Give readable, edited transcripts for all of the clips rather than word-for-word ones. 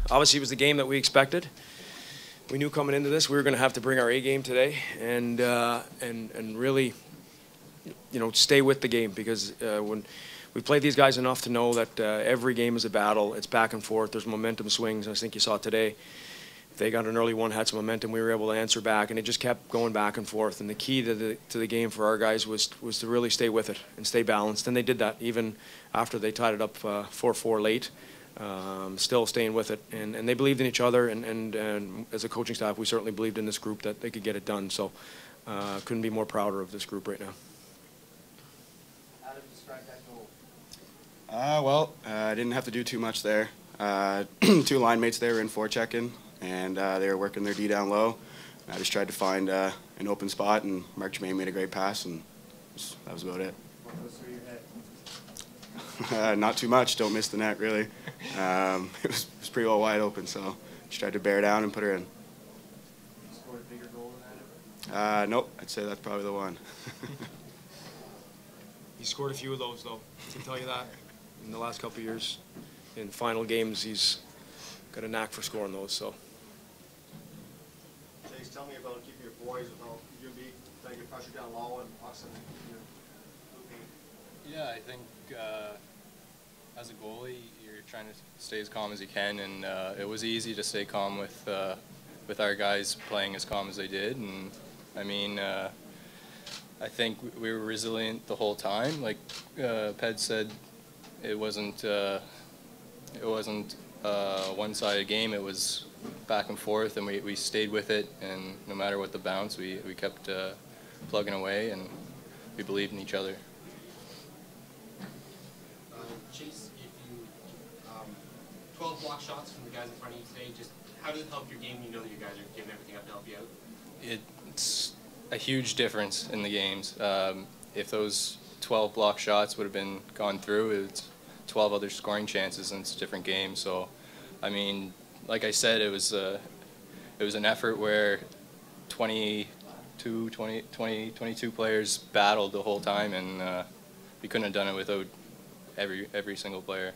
Obviously, it was the game that we expected. We knew coming into this we were going to have to bring our A game today and really, stay with the game because when we played these guys enough to know that every game is a battle. It's back and forth. There's momentum swings. And I think you saw today. They got an early one, had some momentum. We were able to answer back, and it just kept going back and forth. And the key to the game for our guys was to really stay with it and stay balanced. And they did that even after they tied it up 4-4 late. Still staying with it, and they believed in each other, and as a coaching staff, we certainly believed in this group that they could get it done. So, couldn't be more prouder of this group right now. How did you describe that goal? I didn't have to do too much there. Two line mates there were in forechecking, and they were working their D down low. I just tried to find an open spot, and Mark Germain made a great pass, and that was about it. What goes through your head? Not too much. Don't miss the net, really. It was pretty well wide open, so just tried to bear down and put her in. You scored a bigger goal than that ever? Nope. I'd say that's probably the one. He scored a few of those, though. I can tell you that. In the last couple of years, in final games, he's got a knack for scoring those. So. Chase, tell me about keeping your boys without you and me trying to get pressure down low and Oxen. Yeah, I think as a goalie, you're trying to stay as calm as you can, and it was easy to stay calm with our guys playing as calm as they did. And I mean, I think we were resilient the whole time. Like Ped said, it wasn't a one-sided game. It was back and forth, and we stayed with it. And no matter what the bounce, we kept plugging away, and we believed in each other. Chase, if you 12 block shots from the guys in front of you today, just how does it help your game? You know that you guys are giving everything up to help you out. It's a huge difference in the games. If those 12 block shots would have gone through, it's 12 other scoring chances, and it's a different game. So, I mean, like I said, it was an effort where 22 players battled the whole time, and we couldn't have done it without every single player.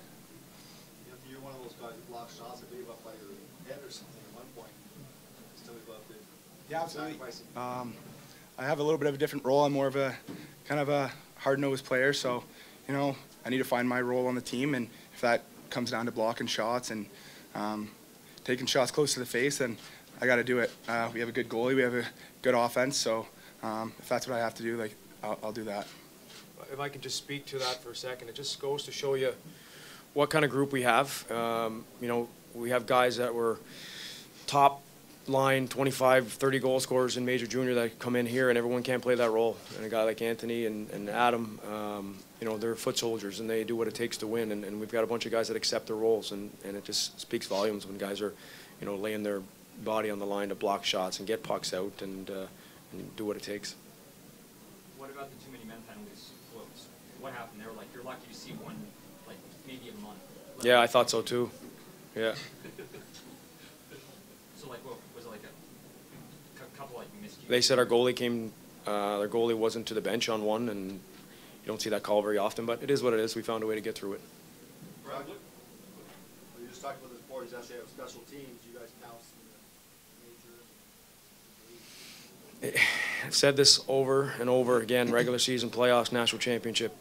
You're one of those guys who block shots that leave up by your head or something at one point. Just tell me about it. Yeah, absolutely. I have a little bit of a different role. I'm more of a kind of a hard-nosed player, so I need to find my role on the team, and if that comes down to blocking shots and taking shots close to the face, then I got to do it. We have a good goalie, we have a good offense, so if that's what I have to do, like I'll do that. If I could just speak to that for a second, it just goes to show you what kind of group we have. We have guys that were top line 25, 30 goal scorers in major junior that come in here, and everyone can't play that role. And a guy like Anthony and Adam, they're foot soldiers, and they do what it takes to win. And we've got a bunch of guys that accept their roles, and it just speaks volumes when guys are, laying their body on the line to block shots and get pucks out and do what it takes. What about the too many men penalties? What happened there? Like, you're lucky to see one, like, maybe a month. Yeah, I thought so too. Yeah. So, like, what was it, like a couple, like, miscues? They said our goalie their goalie wasn't to the bench on one, and you don't see that call very often, but it is what it is. We found a way to get through it. Brad, you just talked about this board. You actually have special teams. You guys count in the major. I've said this over and over again, regular season, playoffs, national championship,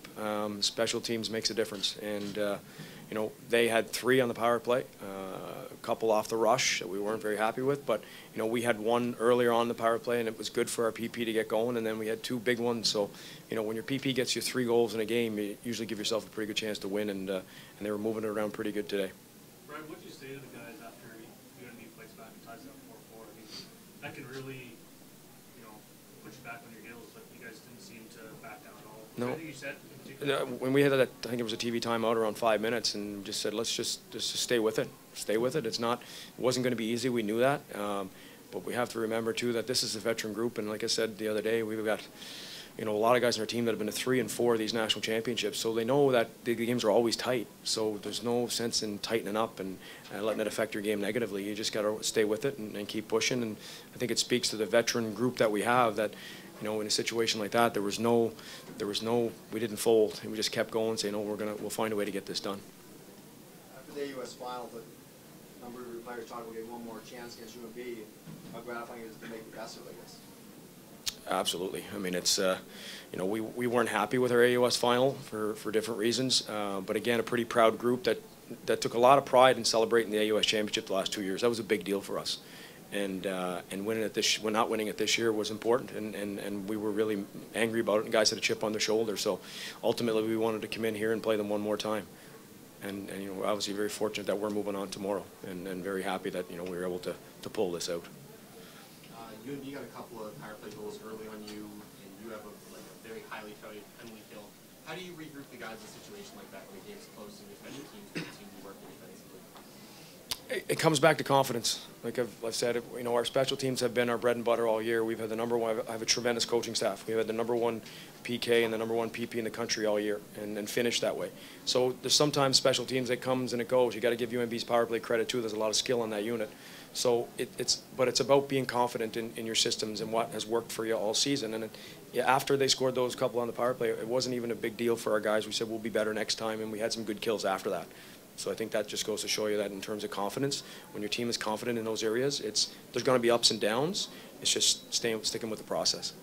special teams makes a difference. And, they had 3 on the power play, a couple off the rush that we weren't very happy with. But, we had one earlier on the power play, and it was good for our PP to get going. And then we had 2 big ones. So, when your PP gets you 3 goals in a game, you usually give yourself a pretty good chance to win. And they were moving it around pretty good today. Brian, what did you say to the guys after you and me plays back and ties up 4-4? I mean, that can really put you back on your heels, but you guys didn't seem to back down at all. No. Anything you said? When we had that, I think it was a TV timeout around 5 minutes, and just said, let's just stay with it. Stay with it. It wasn't going to be easy. We knew that, but we have to remember too that this is a veteran group, and like I said the other day, we've got a lot of guys on our team that have been to 3 and 4 of these national championships, so they know that the games are always tight. So there's no sense in tightening up and letting it affect your game negatively. You just got to stay with it and keep pushing. And I think it speaks to the veteran group that we have that, in a situation like that, we didn't fold. We just kept going, saying, we'll find a way to get this done. After the U.S. final, number of your players talk about getting one more chance against UNB. How gratifying it is to make the best of it, I guess. Absolutely. I mean, it's, you know, we weren't happy with our AUS final for different reasons, but again, a pretty proud group that took a lot of pride in celebrating the AUS championship the last 2 years. That was a big deal for us. And winning it not winning it this year was important, and we were really angry about it, and guys had a chip on their shoulder. So ultimately we wanted to come in here and play them one more time. And you know, we're obviously very fortunate that we're moving on tomorrow, and very happy that, you know, we were able to pull this out. UNB got a couple of power play goals early on you, and you have a very highly touted penalty kill. How do you regroup the guys in a situation like that when the game's close and your special teams don't seem to be working defensively? It comes back to confidence. Like I've said, you know, our special teams have been our bread and butter all year. We've had the number one. I have a tremendous coaching staff. We've had the number one PK and the number one PP in the country all year, and finished that way. So there's sometimes special teams that comes and it goes. You got to give UNB's power play credit too. There's a lot of skill in that unit. So it's about being confident in your systems and what has worked for you all season. And after they scored those couple on the power play, it wasn't even a big deal for our guys. We said we'll be better next time, and we had some good kills after that. So I think that just goes to show you that in terms of confidence, when your team is confident in those areas, there's going to be ups and downs. It's just sticking with the process.